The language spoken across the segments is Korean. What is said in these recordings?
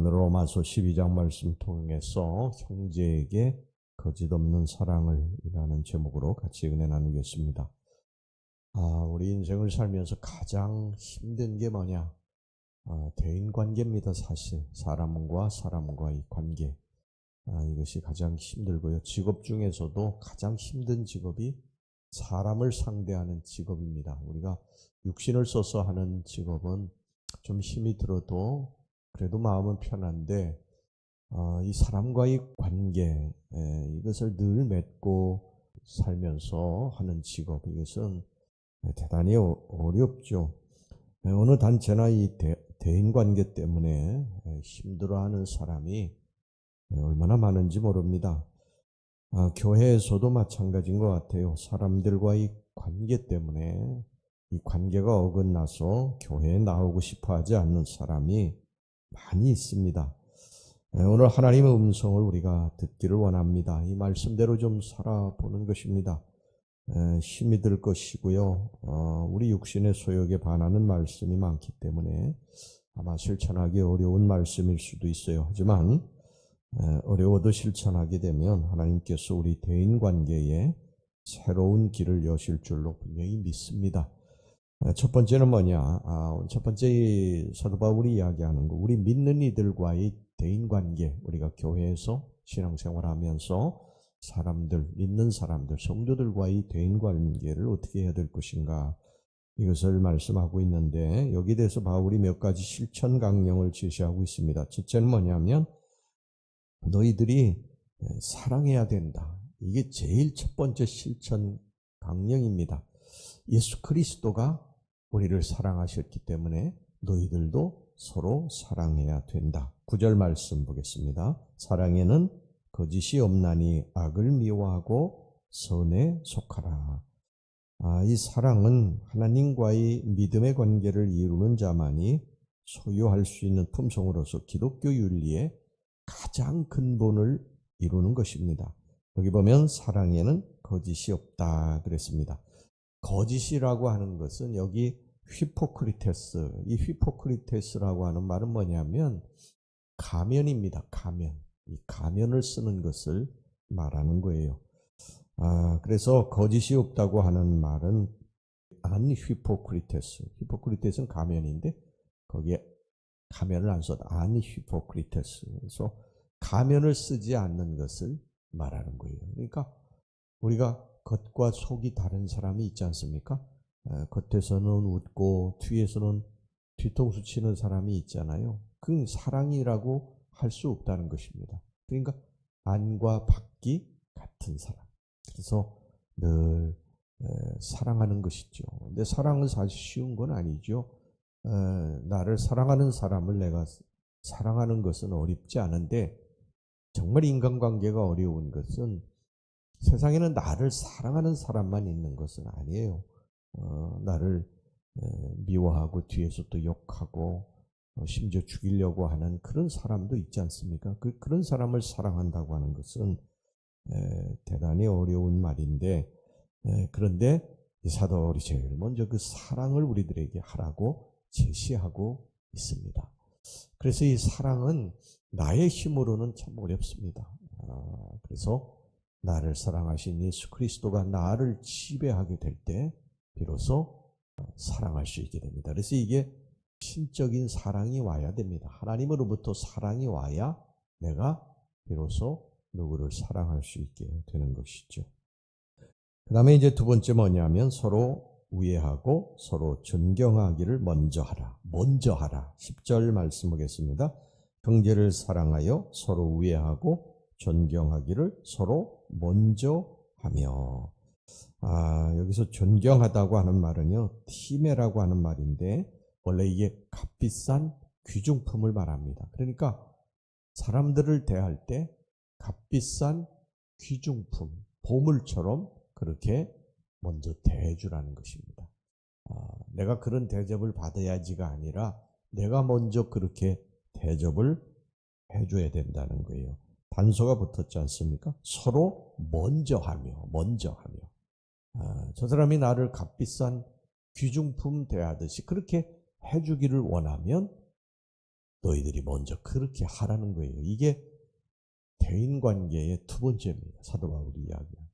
오늘 로마서 12장 말씀 통해서 형제에게 거짓 없는 사랑을 이라는 제목으로 같이 은혜 나누겠습니다. 우리 인생을 살면서 가장 힘든 게 뭐냐? 대인관계입니다. 사실 사람과 사람과의 관계, 이것이 가장 힘들고요. 직업 중에서도 가장 힘든 직업이 사람을 상대하는 직업입니다. 우리가 육신을 써서 하는 직업은 좀 힘이 들어도 그래도 마음은 편한데, 이 사람과의 관계, 이것을 늘 맺고 살면서 하는 직업, 이것은 대단히 어렵죠. 어느 단체나 이 대인관계 때문에 힘들어하는 사람이 얼마나 많은지 모릅니다. 교회에서도 마찬가지인 것 같아요. 사람들과의 관계 때문에 이 관계가 어긋나서 교회에 나오고 싶어 하지 않는 사람이 많이 있습니다. 오늘 하나님의 음성을 우리가 듣기를 원합니다. 이 말씀대로 좀 살아보는 것입니다. 힘이 들 것이고요. 우리 육신의 소욕에 반하는 말씀이 많기 때문에 아마 실천하기 어려운 말씀일 수도 있어요. 하지만 어려워도 실천하게 되면 하나님께서 우리 대인관계에 새로운 길을 여실 줄로 분명히 믿습니다. 첫 번째는 뭐냐? 첫 번째 사도 바울이 이야기하는 거, 우리 믿는 이들과의 대인관계, 우리가 교회에서 신앙생활하면서 사람들, 믿는 사람들, 성도들과의 대인관계를 어떻게 해야 될 것인가, 이것을 말씀하고 있는데, 여기에 대해서 바울이 몇 가지 실천 강령을 제시하고 있습니다. 첫째는 뭐냐면 너희들이 사랑해야 된다. 이게 제일 첫 번째 실천 강령입니다. 예수 그리스도가 우리를 사랑하셨기 때문에 너희들도 서로 사랑해야 된다. 9절 말씀 보겠습니다. 사랑에는 거짓이 없나니 악을 미워하고 선에 속하라. 이 사랑은 하나님과의 믿음의 관계를 이루는 자만이 소유할 수 있는 품성으로서 기독교 윤리의 가장 근본을 이루는 것입니다. 여기 보면 사랑에는 거짓이 없다 그랬습니다. 거짓이라고 하는 것은 여기 휘포크리테스, 이 휘포크리테스라고 하는 말은 뭐냐면 가면입니다. 가면. 이 가면을 쓰는 것을 말하는 거예요. 그래서 거짓이 없다고 하는 말은 안 휘포크리테스. 휘포크리테스는 가면인데 거기에 가면을 안 써도 안 휘포크리테스. 그래서 가면을 쓰지 않는 것을 말하는 거예요. 그러니까 우리가 겉과 속이 다른 사람이 있지 않습니까? 겉에서는 웃고 뒤에서는 뒤통수 치는 사람이 있잖아요. 그건 사랑이라고 할 수 없다는 것입니다. 그러니까 안과 밖이 같은 사람. 그래서 늘 사랑하는 것이죠. 근데 사랑은 사실 쉬운 건 아니죠. 나를 사랑하는 사람을 내가 사랑하는 것은 어렵지 않은데, 정말 인간관계가 어려운 것은 세상에는 나를 사랑하는 사람만 있는 것은 아니에요. 나를 미워하고 뒤에서 또 욕하고 심지어 죽이려고 하는 그런 사람도 있지 않습니까? 그런 사람을 사랑한다고 하는 것은 대단히 어려운 말인데, 그런데 이 사도 바울이 제일 먼저 그 사랑을 우리들에게 하라고 제시하고 있습니다. 그래서 이 사랑은 나의 힘으로는 참 어렵습니다. 그래서 나를 사랑하신 예수 그리스도가 나를 지배하게 될 때 비로소 사랑할 수 있게 됩니다. 그래서 이게 신적인 사랑이 와야 됩니다. 하나님으로부터 사랑이 와야 내가 비로소 누구를 사랑할 수 있게 되는 것이죠. 그 다음에 이제 두 번째 뭐냐면 서로 우애하고 서로 존경하기를 먼저 하라. 먼저 하라. 10절 말씀 보겠습니다. 형제를 사랑하여 서로 우애하고 존경하기를 서로 먼저 하며. 여기서 존경하다고 하는 말은요, 티메라고 하는 말인데, 원래 이게 값비싼 귀중품을 말합니다. 그러니까 사람들을 대할 때 값비싼 귀중품, 보물처럼 그렇게 먼저 대해주라는 것입니다. 내가 그런 대접을 받아야지가 아니라 내가 먼저 그렇게 대접을 해줘야 된다는 거예요. 단서가 붙었지 않습니까? 서로 먼저 하며. 저 사람이 나를 값비싼 귀중품 대하듯이 그렇게 해주기를 원하면 너희들이 먼저 그렇게 하라는 거예요. 이게 대인관계의 두 번째입니다. 사도 바울이 이야기한.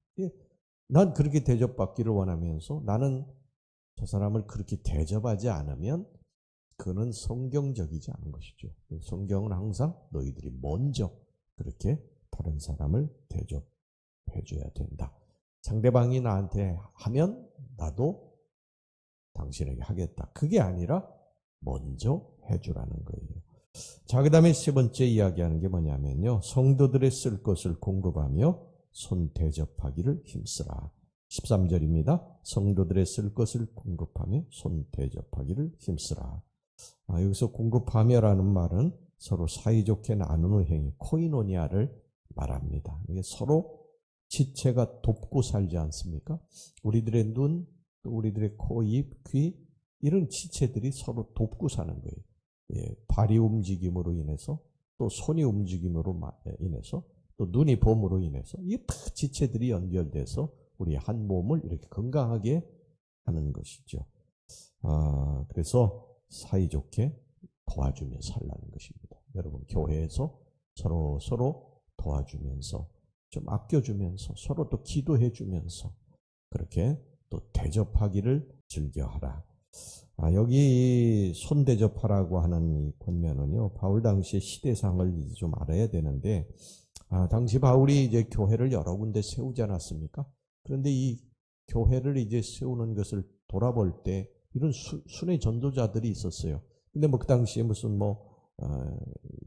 난 그렇게 대접받기를 원하면서 나는 저 사람을 그렇게 대접하지 않으면 그는 성경적이지 않은 것이죠. 성경은 항상 너희들이 먼저 그렇게 다른 사람을 대접해줘야 된다. 상대방이 나한테 하면 나도 당신에게 하겠다. 그게 아니라 먼저 해주라는 거예요. 자, 그 다음에 세 번째 이야기하는 게 뭐냐면요. 성도들의 쓸 것을 공급하며 손 대접하기를 힘쓰라. 13절입니다. 성도들의 쓸 것을 공급하며 손 대접하기를 힘쓰라. 여기서 공급하며라는 말은 서로 사이좋게 나누는 행위, 코이노니아를 말합니다. 이게 서로 지체가 돕고 살지 않습니까? 우리들의 눈, 또 우리들의 코, 입, 귀 이런 지체들이 서로 돕고 사는 거예요. 발이 움직임으로 인해서 또 손이 움직임으로 인해서 또 눈이 봄으로 인해서 이 다 지체들이 연결돼서 우리 한 몸을 이렇게 건강하게 하는 것이죠. 그래서 사이좋게 도와주며 살라는 것입니다. 여러분 교회에서 서로 도와주면서 좀 아껴주면서 서로 또 기도해주면서 그렇게 또 대접하기를 즐겨하라. 여기 손 대접하라고 하는 이 권면은요, 바울 당시의 시대상을 이제 좀 알아야 되는데, 당시 바울이 이제 교회를 여러 군데 세우지 않았습니까? 그런데 이 교회를 이제 세우는 것을 돌아볼 때 이런 순회 전도자들이 있었어요. 근데 뭐 그 당시에 무슨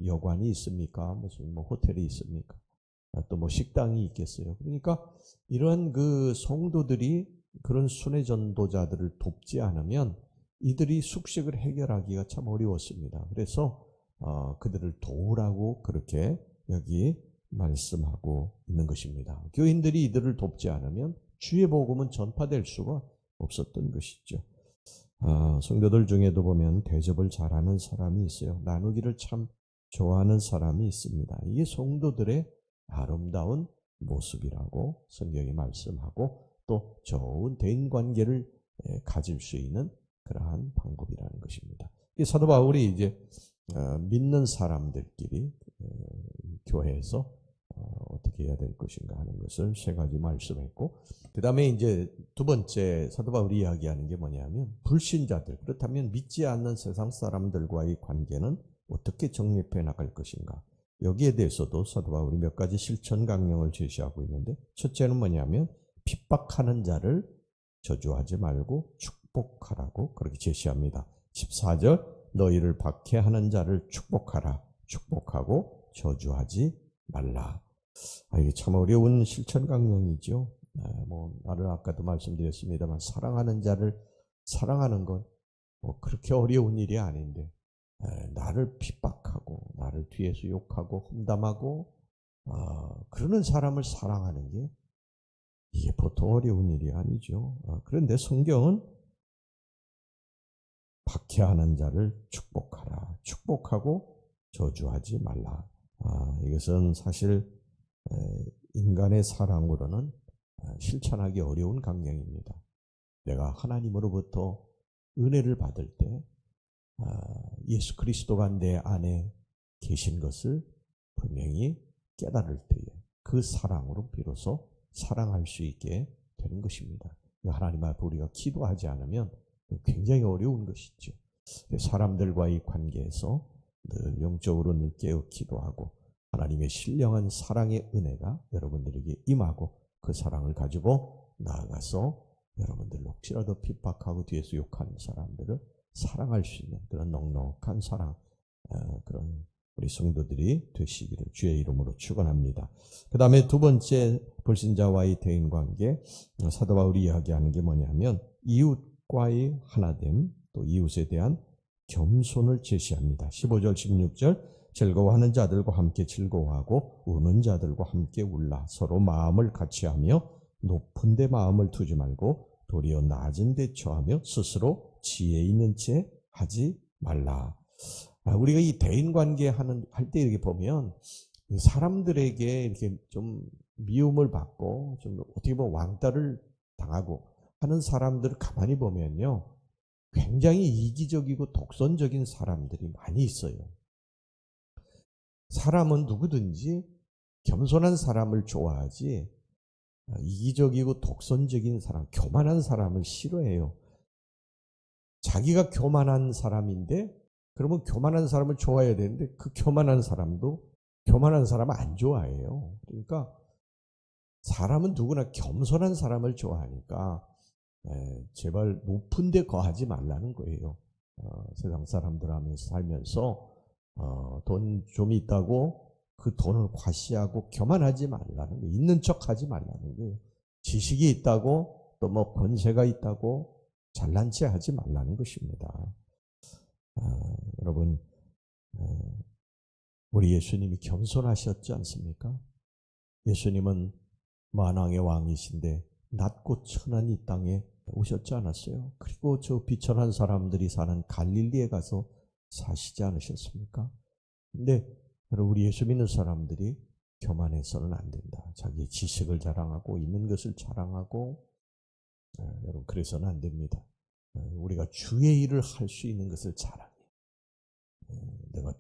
여관이 있습니까? 무슨 호텔이 있습니까? 또 뭐 식당이 있겠어요. 그러니까 이러한 그 성도들이 그런 순회 전도자들을 돕지 않으면 이들이 숙식을 해결하기가 참 어려웠습니다. 그래서 그들을 도우라고 그렇게 여기 말씀하고 있는 것입니다. 교인들이 이들을 돕지 않으면 주의 복음은 전파될 수가 없었던 것이죠. 성도들 중에도 보면 대접을 잘하는 사람이 있어요. 나누기를 참 좋아하는 사람이 있습니다. 이게 성도들의 아름다운 모습이라고 성경이 말씀하고 또 좋은 대인관계를 가질 수 있는 그러한 방법이라는 것입니다. 사도 바울이 이제 믿는 사람들끼리 교회에서 어떻게 해야 될 것인가 하는 것을 세 가지 말씀했고, 그 다음에 이제 두 번째 사도 바울이 이야기하는 게 뭐냐면 불신자들, 그렇다면 믿지 않는 세상 사람들과의 관계는 어떻게 정립해 나갈 것인가. 여기에 대해서도 사도 바울이 몇 가지 실천 강령을 제시하고 있는데, 첫째는 뭐냐면 핍박하는 자를 저주하지 말고 축복하라고 그렇게 제시합니다. 14절 너희를 박해하는 자를 축복하라. 축복하고 저주하지 말라. 이게 참 어려운 실천 강령이죠. 나를 아까도 말씀드렸습니다만 사랑하는 자를 사랑하는 건 그렇게 어려운 일이 아닌데 나를 핍박하고 나를 뒤에서 욕하고 험담하고 그러는 사람을 사랑하는 게 이게 보통 어려운 일이 아니죠. 그런데 성경은 박해하는 자를 축복하라. 축복하고 저주하지 말라. 이것은 사실 인간의 사랑으로는 실천하기 어려운 강령입니다. 내가 하나님으로부터 은혜를 받을 때 예수 그리스도가 내 안에 계신 것을 분명히 깨달을 때에 그 사랑으로 비로소 사랑할 수 있게 되는 것입니다. 하나님 앞에 우리가 기도하지 않으면 굉장히 어려운 것이죠. 사람들과의 관계에서 늘 영적으로 늘 깨어 기도하고 하나님의 신령한 사랑의 은혜가 여러분들에게 임하고 그 사랑을 가지고 나아가서 여러분들 혹시라도 핍박하고 뒤에서 욕하는 사람들을 사랑할 수 있는 그런 넉넉한 사랑, 그런 우리 성도들이 되시기를 주의 이름으로 축원합니다. 그 다음에 두 번째 불신자와의 대인관계, 사도 바울이 이야기하는 게 뭐냐면 이웃과의 하나됨, 또 이웃에 대한 겸손을 제시합니다. 15절 16절 즐거워하는 자들과 함께 즐거워하고 우는 자들과 함께 울라. 서로 마음을 같이하며 높은 데 마음을 두지 말고 도리어 낮은 데 처하며 스스로 지혜 있는 채 하지 말라. 우리가 이 대인관계 할 때 이렇게 보면 사람들에게 이렇게 좀 미움을 받고 좀 어떻게 보면 왕따를 당하고 하는 사람들을 가만히 보면요, 굉장히 이기적이고 독선적인 사람들이 많이 있어요. 사람은 누구든지 겸손한 사람을 좋아하지 이기적이고 독선적인 사람, 교만한 사람을 싫어해요. 자기가 교만한 사람인데 그러면 교만한 사람을 좋아해야 되는데 그 교만한 사람도 교만한 사람을 안 좋아해요. 그러니까 사람은 누구나 겸손한 사람을 좋아하니까 제발 높은 데 거하지 말라는 거예요. 세상 사람들 하면서 살면서 돈 좀 있다고 그 돈을 과시하고 교만하지 말라는 거예요. 있는 척 하지 말라는 거예요. 지식이 있다고 또 뭐 권세가 있다고 잘난 체 하지 말라는 것입니다. 여러분, 우리 예수님이 겸손하셨지 않습니까? 예수님은 만왕의 왕이신데 낮고 천한 이 땅에 오셨지 않았어요? 그리고 저 비천한 사람들이 사는 갈릴리에 가서 사시지 않으셨습니까? 근데 우리 예수 믿는 사람들이 교만해서는 안 된다. 자기의 지식을 자랑하고 있는 것을 자랑하고 여러분 그래서는 안 됩니다. 우리가 주의 일을 할 수 있는 것을 자랑해요. 내가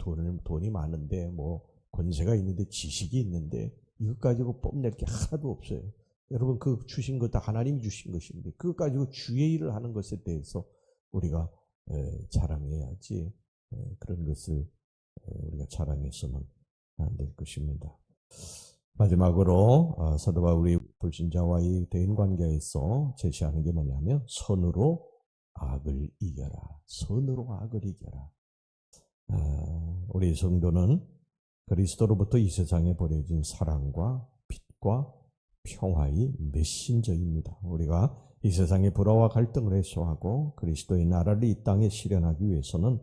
돈이 많은데 뭐 권세가 있는데 지식이 있는데 이것 가지고 뽐낼 게 하나도 없어요. 여러분 그 주신 것 다 하나님이 주신 것인데 그것 가지고 주의 일을 하는 것에 대해서 우리가 자랑해야지 그런 것을 우리가 자랑해서는 안 될 것입니다. 마지막으로 사도 바울이 불신자와의 대인관계에서 제시하는 게 뭐냐면 선으로 악을 이겨라. 선으로 악을 이겨라. 우리 성도는 그리스도로부터 이 세상에 보내진 사랑과 빛과 평화의 메신저입니다. 우리가 이 세상의 불화와 갈등을 해소하고 그리스도의 나라를 이 땅에 실현하기 위해서는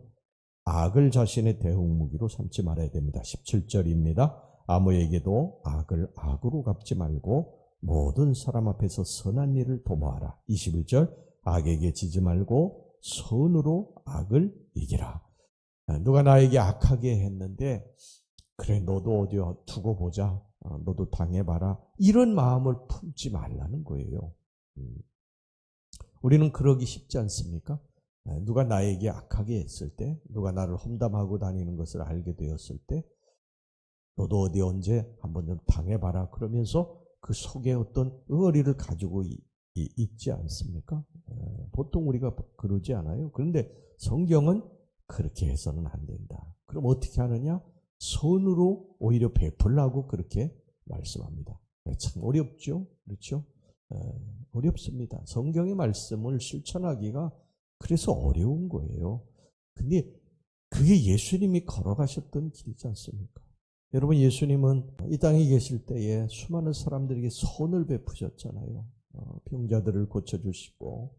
악을 자신의 대응무기로 삼지 말아야 됩니다. 17절입니다. 아무에게도 악을 악으로 갚지 말고 모든 사람 앞에서 선한 일을 도모하라. 21절 악에게 지지 말고 선으로 악을 이기라. 누가 나에게 악하게 했는데 그래 너도 어디 두고 보자. 너도 당해봐라. 이런 마음을 품지 말라는 거예요. 우리는 그러기 쉽지 않습니까? 누가 나에게 악하게 했을 때, 누가 나를 험담하고 다니는 것을 알게 되었을 때 너도 어디 언제 한번 좀 당해봐라. 그러면서 그 속에 어떤 응어리를 가지고 있지 않습니까? 보통 우리가 그러지 않아요. 그런데 성경은 그렇게 해서는 안 된다. 그럼 어떻게 하느냐? 선으로 오히려 베풀라고 그렇게 말씀합니다. 참 어렵죠? 그렇죠? 어렵습니다. 성경의 말씀을 실천하기가 그래서 어려운 거예요. 근데 그게 예수님이 걸어가셨던 길이지 않습니까? 여러분 예수님은 이 땅에 계실 때에 수많은 사람들에게 선을 베푸셨잖아요. 병자들을 고쳐주시고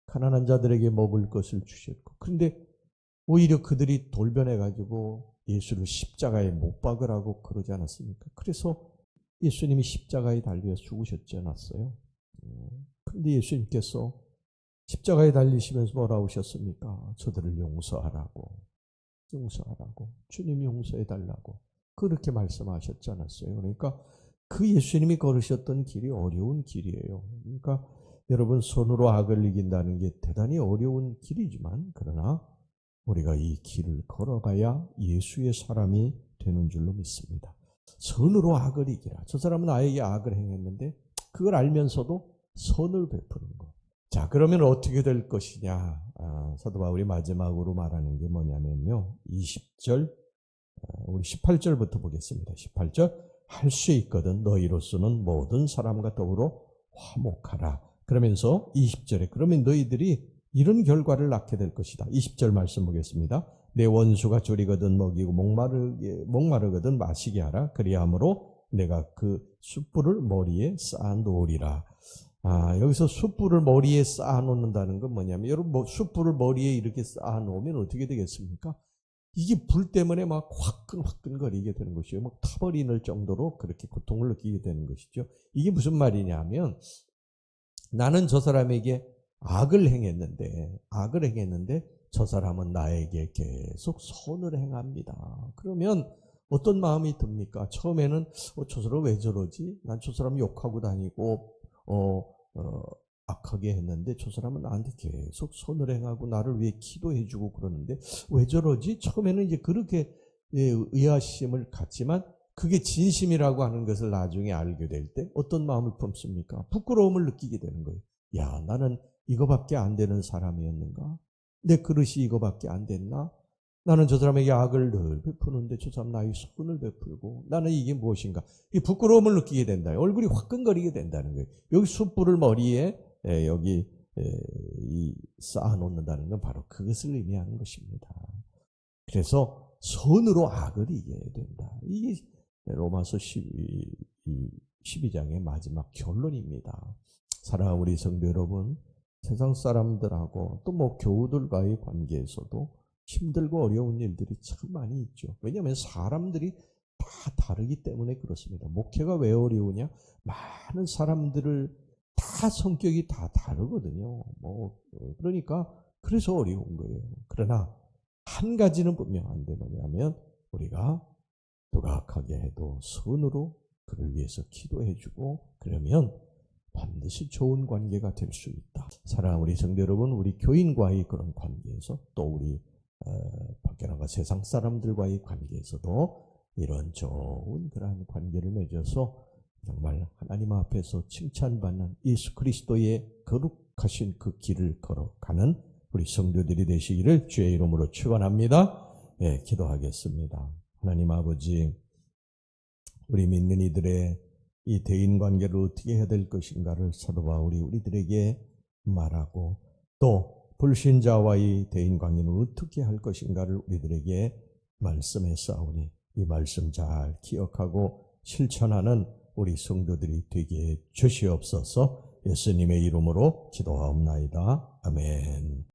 가난한 자들에게 먹을 것을 주셨고 그런데 오히려 그들이 돌변해가지고 예수를 십자가에 못 박으라고 그러지 않았습니까? 그래서 예수님이 십자가에 달려 죽으셨지 않았어요? 그런데 예수님께서 십자가에 달리시면서 뭐라고 하셨습니까? 저들을 용서하라고 주님이 용서해달라고 그렇게 말씀하셨지 않았어요? 그러니까 그 예수님이 걸으셨던 길이 어려운 길이에요. 그러니까 여러분 손으로 악을 이긴다는 게 대단히 어려운 길이지만 그러나 우리가 이 길을 걸어가야 예수의 사람이 되는 줄로 믿습니다. 선으로 악을 이기라. 저 사람은 나에게 악을 행했는데 그걸 알면서도 선을 베푸는 것. 자, 그러면 어떻게 될 것이냐? 사도 바울이 마지막으로 말하는 게 뭐냐면요. 20절, 우리 18절부터 보겠습니다. 18절, 할 수 있거든 너희로서는 모든 사람과 더불어 화목하라. 그러면서 20절에 그러면 너희들이 이런 결과를 낳게 될 것이다. 20절 말씀 보겠습니다. 내 원수가 줄이거든 먹이고 목마르거든 마시게 하라. 그리함으로 내가 그 숯불을 머리에 쌓아 놓으리라. 여기서 숯불을 머리에 쌓아 놓는다는 건 뭐냐면 여러분 숯불을 머리에 이렇게 쌓아 놓으면 어떻게 되겠습니까? 이게 불 때문에 막 화끈화끈거리게 되는 것이에요. 막 타버리는 정도로 그렇게 고통을 느끼게 되는 것이죠. 이게 무슨 말이냐면 나는 저 사람에게 악을 행했는데 저 사람은 나에게 계속 선을 행합니다. 그러면 어떤 마음이 듭니까? 처음에는 저 사람 왜 저러지? 난 저 사람 욕하고 다니고 악하게 했는데 저 사람은 나한테 계속 선을 행하고 나를 위해 기도해주고 그러는데 왜 저러지? 처음에는 이제 그렇게 의아심을 갖지만 그게 진심이라고 하는 것을 나중에 알게 될 때 어떤 마음을 품습니까? 부끄러움을 느끼게 되는 거예요. 야, 나는 이거밖에 안 되는 사람이었는가? 내 그릇이 이거밖에 안 됐나? 나는 저 사람에게 악을 늘 베푸는데 저 사람 나의 선을 베풀고 나는 이게 무엇인가? 이 부끄러움을 느끼게 된다. 얼굴이 화끈거리게 된다는 거예요. 여기 숯불을 머리에 여기 쌓아놓는다는 건 바로 그것을 의미하는 것입니다. 그래서 선으로 악을 이겨야 된다. 이게 로마서 12장의 마지막 결론입니다. 사랑하는 우리 성도 여러분, 세상 사람들하고 또 뭐 교우들과의 관계에서도 힘들고 어려운 일들이 참 많이 있죠. 왜냐하면 사람들이 다 다르기 때문에 그렇습니다. 목회가 왜 어려우냐? 많은 사람들을 다 성격이 다 다르거든요. 그러니까 그래서 어려운 거예요. 그러나 한 가지는 분명한데 뭐냐면 우리가 도각하게 해도 선으로 그를 위해서 기도해주고 그러면 반드시 좋은 관계가 될 수 있다. 사랑하는 우리 성도 여러분, 우리 교인과의 그런 관계에서 또 우리 밖에 나가 세상 사람들과의 관계에서도 이런 좋은 그러한 관계를 맺어서 정말 하나님 앞에서 칭찬받는 예수 그리스도의 거룩하신 그 길을 걸어가는 우리 성도들이 되시기를 주의 이름으로 축원합니다. 기도하겠습니다. 하나님 아버지, 우리 믿는 이들의 이 대인관계를 어떻게 해야 될 것인가를 사도 바울이 우리들에게 말하고 또 불신자와의 대인관계는 어떻게 할 것인가를 우리들에게 말씀했사오니 이 말씀 잘 기억하고 실천하는 우리 성도들이 되게 주시옵소서. 예수님의 이름으로 기도하옵나이다. 아멘.